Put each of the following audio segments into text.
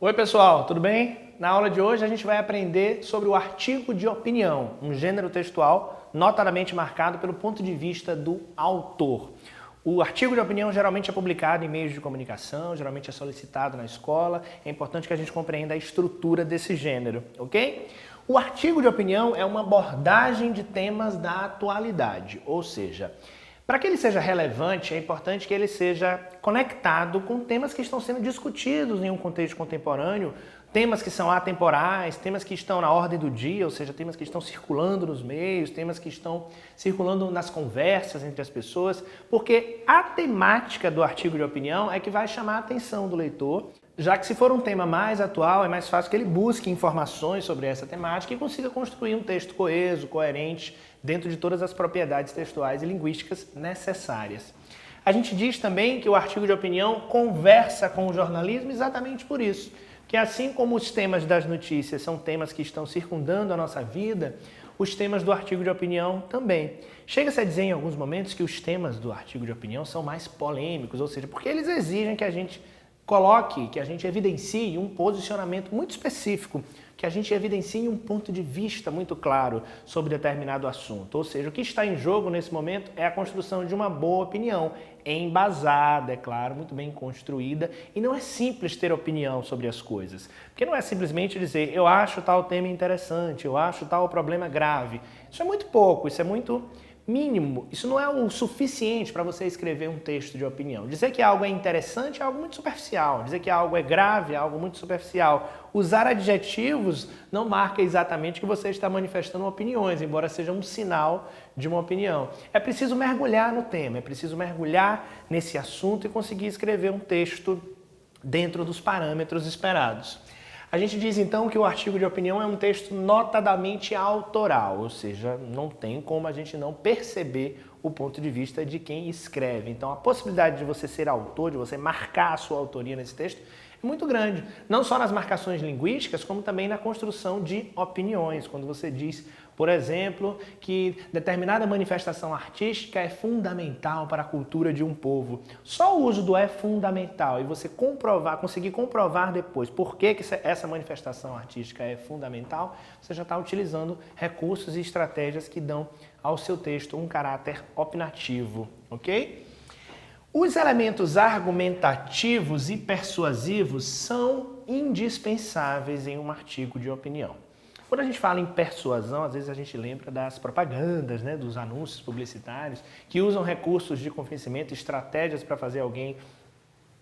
Oi pessoal, tudo bem? Na aula de hoje a gente vai aprender sobre o artigo de opinião, um gênero textual notadamente marcado pelo ponto de vista do autor. O artigo de opinião geralmente é publicado em meios de comunicação, geralmente é solicitado na escola, é importante que a gente compreenda a estrutura desse gênero, ok? O artigo de opinião é uma abordagem de temas da atualidade, ou seja, para que ele seja relevante, é importante que ele seja conectado com temas que estão sendo discutidos em um contexto contemporâneo, temas que são atemporais, temas que estão na ordem do dia, ou seja, temas que estão circulando nos meios, temas que estão circulando nas conversas entre as pessoas, porque a temática do artigo de opinião é que vai chamar a atenção do leitor, já que se for um tema mais atual, é mais fácil que ele busque informações sobre essa temática e consiga construir um texto coeso, coerente, dentro de todas as propriedades textuais e linguísticas necessárias. A gente diz também que o artigo de opinião conversa com o jornalismo exatamente por isso, que assim como os temas das notícias são temas que estão circundando a nossa vida, os temas do artigo de opinião também. Chega-se a dizer em alguns momentos que os temas do artigo de opinião são mais polêmicos, ou seja, porque eles exigem que a gente coloque, que a gente evidencie um posicionamento muito específico, que a gente evidencie um ponto de vista muito claro sobre determinado assunto. Ou seja, o que está em jogo nesse momento é a construção de uma boa opinião, embasada, é claro, muito bem construída, e não é simples ter opinião sobre as coisas. Porque não é simplesmente dizer, eu acho tal tema interessante, eu acho tal problema grave. Isso é muito pouco, isso é muito mínimo, isso não é o suficiente para você escrever um texto de opinião. Dizer que algo é interessante é algo muito superficial, dizer que algo é grave é algo muito superficial. Usar adjetivos não marca exatamente que você está manifestando opiniões, embora seja um sinal de uma opinião. É preciso mergulhar no tema, é preciso mergulhar nesse assunto e conseguir escrever um texto dentro dos parâmetros esperados. A gente diz então que o artigo de opinião é um texto notadamente autoral, ou seja, não tem como a gente não perceber o ponto de vista de quem escreve. Então a possibilidade de você ser autor, de você marcar a sua autoria nesse texto, é muito grande. Não só nas marcações linguísticas, como também na construção de opiniões. Quando você diz, por exemplo, que determinada manifestação artística é fundamental para a cultura de um povo. Só o uso do é fundamental e você conseguir comprovar depois por que essa manifestação artística é fundamental, você já está utilizando recursos e estratégias que dão ao seu texto um caráter opinativo, ok? Os elementos argumentativos e persuasivos são indispensáveis em um artigo de opinião. Quando a gente fala em persuasão, às vezes a gente lembra das propagandas, né, dos anúncios publicitários, que usam recursos de convencimento, estratégias para fazer alguém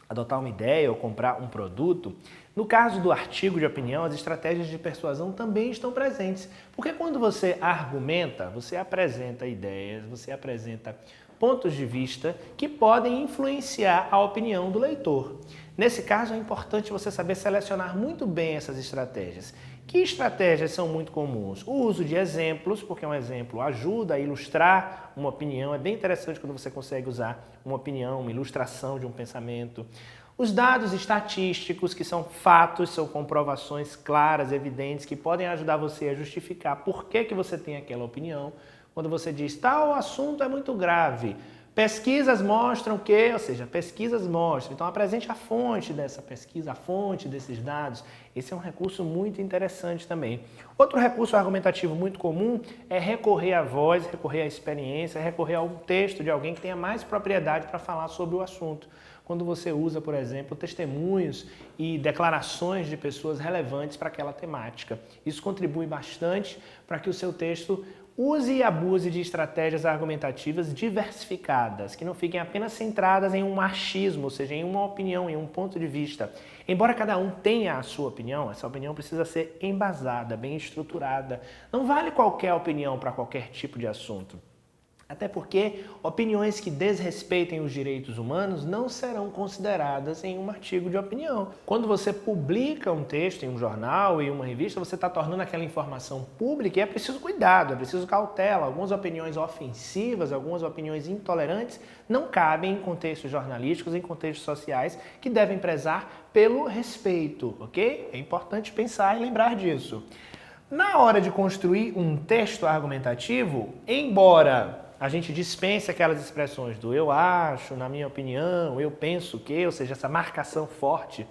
adotar uma ideia ou comprar um produto. No caso do artigo de opinião, as estratégias de persuasão também estão presentes. Porque quando você argumenta, você apresenta ideias, você apresenta pontos de vista que podem influenciar a opinião do leitor. Nesse caso, é importante você saber selecionar muito bem essas estratégias. Que estratégias são muito comuns? O uso de exemplos, porque um exemplo ajuda a ilustrar uma opinião. É bem interessante quando você consegue usar uma opinião, uma ilustração de um pensamento. Os dados estatísticos, que são fatos, são comprovações claras, evidentes, que podem ajudar você a justificar por que você tem aquela opinião. Quando você diz, tal assunto é muito grave, pesquisas mostram que, ou seja, pesquisas mostram. Então apresente a fonte dessa pesquisa, a fonte desses dados. Esse é um recurso muito interessante também. Outro recurso argumentativo muito comum é recorrer à voz, recorrer à experiência, recorrer ao texto de alguém que tenha mais propriedade para falar sobre o assunto. Quando você usa, por exemplo, testemunhos e declarações de pessoas relevantes para aquela temática. Isso contribui bastante para que o seu texto use e abuse de estratégias argumentativas diversificadas, que não fiquem apenas centradas em um achismo, ou seja, em uma opinião, em um ponto de vista. Embora cada um tenha a sua opinião, essa opinião precisa ser embasada, bem estruturada. Não vale qualquer opinião para qualquer tipo de assunto. Até porque opiniões que desrespeitem os direitos humanos não serão consideradas em um artigo de opinião. Quando você publica um texto em um jornal e uma revista, você está tornando aquela informação pública e é preciso cuidado, é preciso cautela. Algumas opiniões ofensivas, algumas opiniões intolerantes não cabem em contextos jornalísticos, em contextos sociais que devem prezar pelo respeito, ok? É importante pensar e lembrar disso. Na hora de construir um texto argumentativo, embora a gente dispensa aquelas expressões do eu acho, na minha opinião, eu penso que, ou seja, essa marcação forte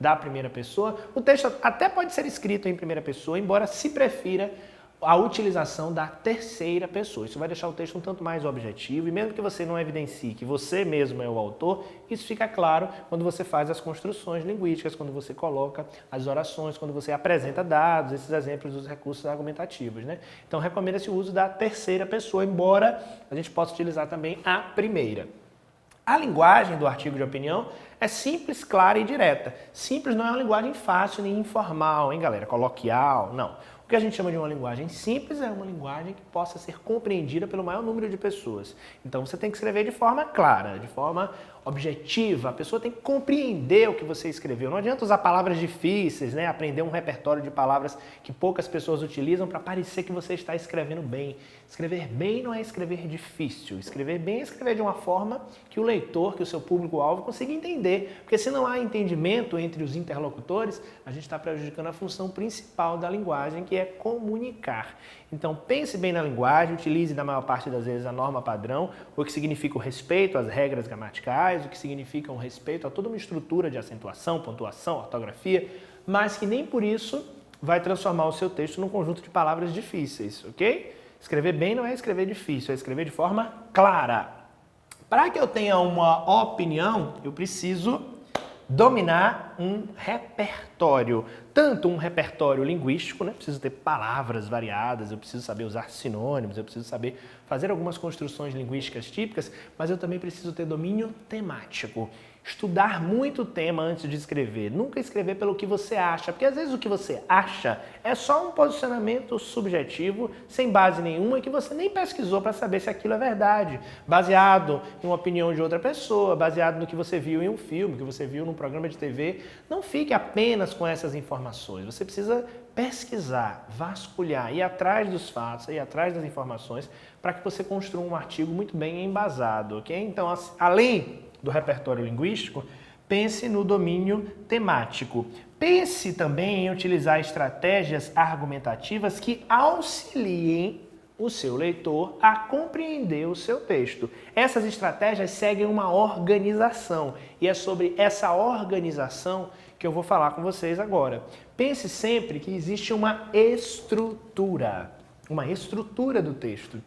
da primeira pessoa. O texto até pode ser escrito em primeira pessoa, embora se prefira a utilização da terceira pessoa. Isso vai deixar o texto um tanto mais objetivo e mesmo que você não evidencie que você mesmo é o autor, isso fica claro quando você faz as construções linguísticas, quando você coloca as orações, quando você apresenta dados, esses exemplos dos recursos argumentativos, né? Então recomenda-se o uso da terceira pessoa, embora a gente possa utilizar também a primeira. A linguagem do artigo de opinião é simples, clara e direta. Simples não é uma linguagem fácil nem informal, hein, galera? Coloquial, não. O que a gente chama de uma linguagem simples é uma linguagem que possa ser compreendida pelo maior número de pessoas. Então você tem que escrever de forma clara, de forma objetiva. A pessoa tem que compreender o que você escreveu. Não adianta usar palavras difíceis, né? Aprender um repertório de palavras que poucas pessoas utilizam para parecer que você está escrevendo bem. Escrever bem não é escrever difícil. Escrever bem é escrever de uma forma que o leitor, que o seu público-alvo consiga entender. Porque se não há entendimento entre os interlocutores, a gente está prejudicando a função principal da linguagem, que é comunicar. Então pense bem na linguagem, utilize na maior parte das vezes a norma padrão, o que significa o respeito às regras gramaticais, o que significa o respeito a toda uma estrutura de acentuação, pontuação, ortografia, mas que nem por isso vai transformar o seu texto num conjunto de palavras difíceis, ok? Escrever bem não é escrever difícil, é escrever de forma clara. Para que eu tenha uma opinião, eu preciso dominar um repertório, tanto um repertório linguístico, né? Preciso ter palavras variadas, eu preciso saber usar sinônimos, eu preciso saber fazer algumas construções linguísticas típicas, mas eu também preciso ter domínio temático. Estudar muito o tema antes de escrever, nunca escrever pelo que você acha, porque às vezes o que você acha é só um posicionamento subjetivo, sem base nenhuma, que você nem pesquisou para saber se aquilo é verdade, baseado em uma opinião de outra pessoa, baseado no que você viu em um filme, que você viu num programa de TV. Não fique apenas com essas informações, você precisa pesquisar, vasculhar, ir atrás dos fatos, ir atrás das informações, para que você construa um artigo muito bem embasado, ok? Então, além do repertório linguístico, pense no domínio temático. Pense também em utilizar estratégias argumentativas que auxiliem o seu leitor a compreender o seu texto. Essas estratégias seguem uma organização e é sobre essa organização que eu vou falar com vocês agora. Pense sempre que existe uma estrutura do texto,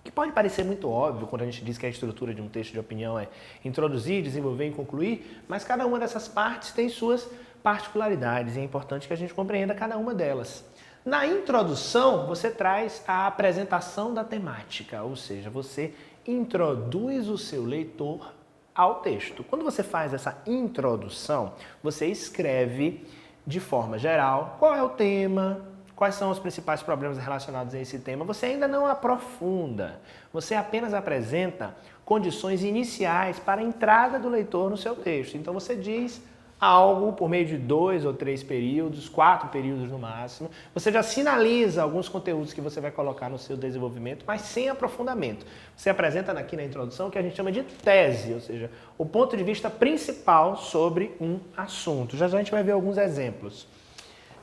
que pode parecer muito óbvio quando a gente diz que a estrutura de um texto de opinião é introduzir, desenvolver e concluir, mas cada uma dessas partes tem suas particularidades e é importante que a gente compreenda cada uma delas. Na introdução, você traz a apresentação da temática, ou seja, você introduz o seu leitor ao texto. Quando você faz essa introdução, você escreve de forma geral qual é o tema, quais são os principais problemas relacionados a esse tema. Você ainda não aprofunda, você apenas apresenta condições iniciais para a entrada do leitor no seu texto. Então você diz algo por meio de 2 ou 3 períodos, 4 períodos no máximo. Você já sinaliza alguns conteúdos que você vai colocar no seu desenvolvimento, mas sem aprofundamento. Você apresenta aqui na introdução o que a gente chama de tese, ou seja, o ponto de vista principal sobre um assunto. Já já a gente vai ver alguns exemplos.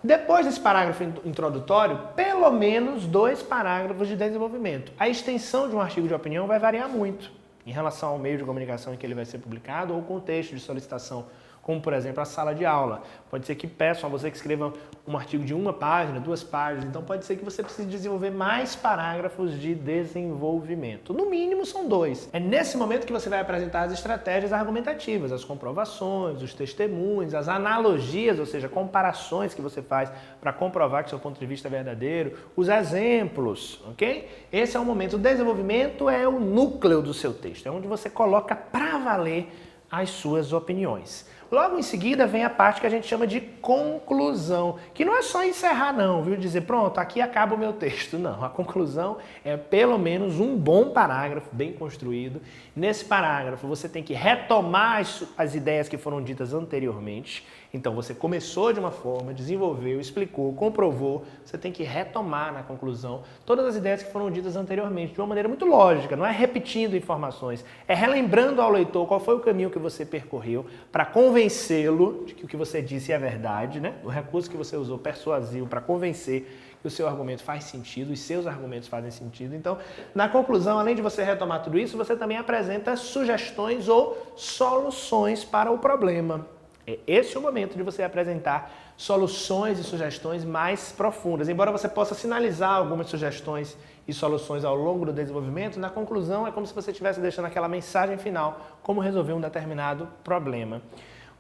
Depois desse parágrafo introdutório, pelo menos 2 parágrafos de desenvolvimento. A extensão de um artigo de opinião vai variar muito em relação ao meio de comunicação em que ele vai ser publicado ou o contexto de solicitação, como, por exemplo, a sala de aula. Pode ser que peçam a você que escreva um artigo de 1 página, 2 páginas, então pode ser que você precise desenvolver mais parágrafos de desenvolvimento. No mínimo são 2. É nesse momento que você vai apresentar as estratégias argumentativas, as comprovações, os testemunhos, as analogias, ou seja, comparações que você faz para comprovar que seu ponto de vista é verdadeiro, os exemplos, ok? Esse é o momento. O desenvolvimento é o núcleo do seu texto, é onde você coloca para valer as suas opiniões. Logo em seguida vem a parte que a gente chama de conclusão, que não é só encerrar não, viu? Dizer, pronto, aqui acaba o meu texto. Não, a conclusão é pelo menos um bom parágrafo, bem construído. Nesse parágrafo você tem que retomar as ideias que foram ditas anteriormente. Então você começou de uma forma, desenvolveu, explicou, comprovou. Você tem que retomar na conclusão todas as ideias que foram ditas anteriormente, de uma maneira muito lógica, não é repetindo informações, é relembrando ao leitor qual foi o caminho que você percorreu para convencê-lo de que o que você disse é verdade, né? O recurso que você usou persuasivo para convencer que o seu argumento faz sentido, os seus argumentos fazem sentido. Então, na conclusão, além de você retomar tudo isso, você também apresenta sugestões ou soluções para o problema. É esse o momento de você apresentar soluções e sugestões mais profundas. Embora você possa sinalizar algumas sugestões e soluções ao longo do desenvolvimento, na conclusão é como se você estivesse deixando aquela mensagem final, como resolver um determinado problema.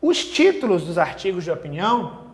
Os títulos dos artigos de opinião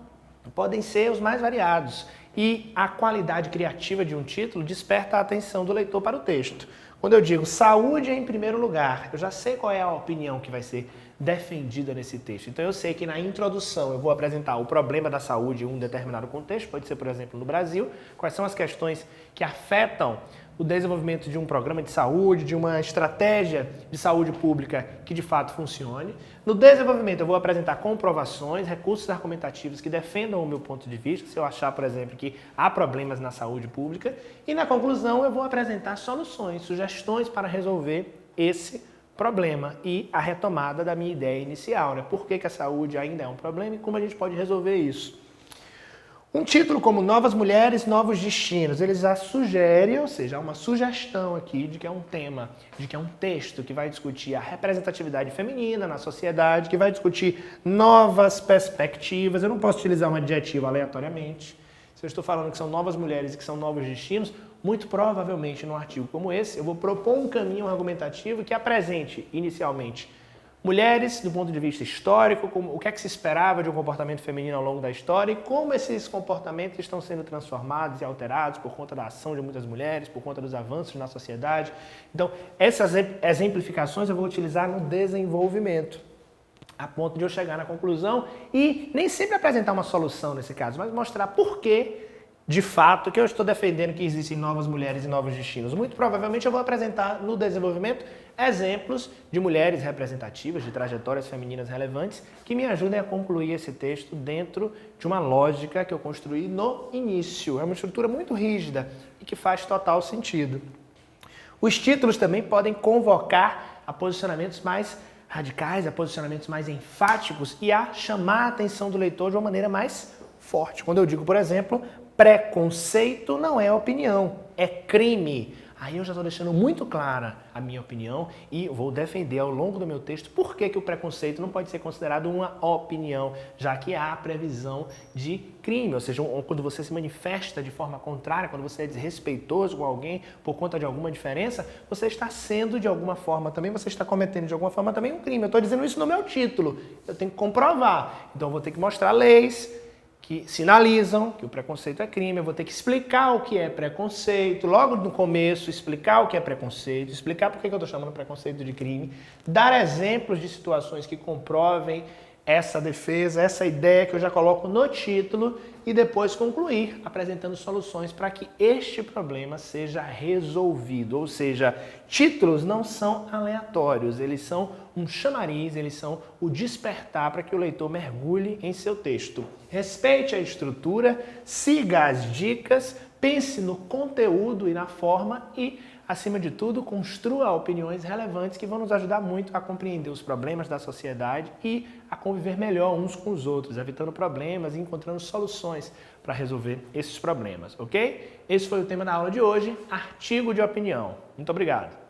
podem ser os mais variados e a qualidade criativa de um título desperta a atenção do leitor para o texto. Quando eu digo saúde em primeiro lugar, eu já sei qual é a opinião que vai ser defendida nesse texto. Então eu sei que na introdução eu vou apresentar o problema da saúde em um determinado contexto, pode ser, por exemplo, no Brasil, quais são as questões que afetam o desenvolvimento de um programa de saúde, de uma estratégia de saúde pública que de fato funcione. No desenvolvimento eu vou apresentar comprovações, recursos argumentativos que defendam o meu ponto de vista, se eu achar, por exemplo, que há problemas na saúde pública. E na conclusão eu vou apresentar soluções, sugestões para resolver esse problema e a retomada da minha ideia inicial, né? Por que a saúde ainda é um problema e como a gente pode resolver isso. Um título como Novas Mulheres, Novos Destinos, ele já sugere, ou seja, há uma sugestão aqui de que é um tema, de que é um texto que vai discutir a representatividade feminina na sociedade, que vai discutir novas perspectivas. Eu não posso utilizar um adjetivo aleatoriamente. Se eu estou falando que são novas mulheres e que são novos destinos, muito provavelmente num artigo como esse, eu vou propor um caminho argumentativo que apresente inicialmente mulheres do ponto de vista histórico, como, o que é que se esperava de um comportamento feminino ao longo da história e como esses comportamentos estão sendo transformados e alterados por conta da ação de muitas mulheres, por conta dos avanços na sociedade. Então, essas exemplificações eu vou utilizar no desenvolvimento, a ponto de eu chegar na conclusão e nem sempre apresentar uma solução nesse caso, mas mostrar por que, de fato, que eu estou defendendo que existem novas mulheres e novos destinos. Muito provavelmente eu vou apresentar no desenvolvimento exemplos de mulheres representativas, de trajetórias femininas relevantes, que me ajudem a concluir esse texto dentro de uma lógica que eu construí no início. É uma estrutura muito rígida e que faz total sentido. Os títulos também podem convocar a posicionamentos mais radicais, a posicionamentos mais enfáticos e a chamar a atenção do leitor de uma maneira mais forte. Quando eu digo, por exemplo, preconceito não é opinião, é crime. Aí eu já estou deixando muito clara a minha opinião e vou defender ao longo do meu texto por que o preconceito não pode ser considerado uma opinião, já que há a previsão de crime, ou seja, quando você se manifesta de forma contrária, quando você é desrespeitoso com alguém por conta de alguma diferença, você está sendo de alguma forma também, você está cometendo de alguma forma também um crime. Eu estou dizendo isso no meu título, eu tenho que comprovar, então eu vou ter que mostrar leis que sinalizam que o preconceito é crime, eu vou ter que explicar o que é preconceito, logo no começo, explicar o que é preconceito, explicar por que eu estou chamando preconceito de crime, dar exemplos de situações que comprovem essa defesa, essa ideia que eu já coloco no título e depois concluir apresentando soluções para que este problema seja resolvido. Ou seja, títulos não são aleatórios, eles são um chamariz, eles são o despertar para que o leitor mergulhe em seu texto. Respeite a estrutura, siga as dicas, pense no conteúdo e na forma e, acima de tudo, construa opiniões relevantes que vão nos ajudar muito a compreender os problemas da sociedade e a conviver melhor uns com os outros, evitando problemas e encontrando soluções para resolver esses problemas, ok? Esse foi o tema da aula de hoje, artigo de opinião. Muito obrigado.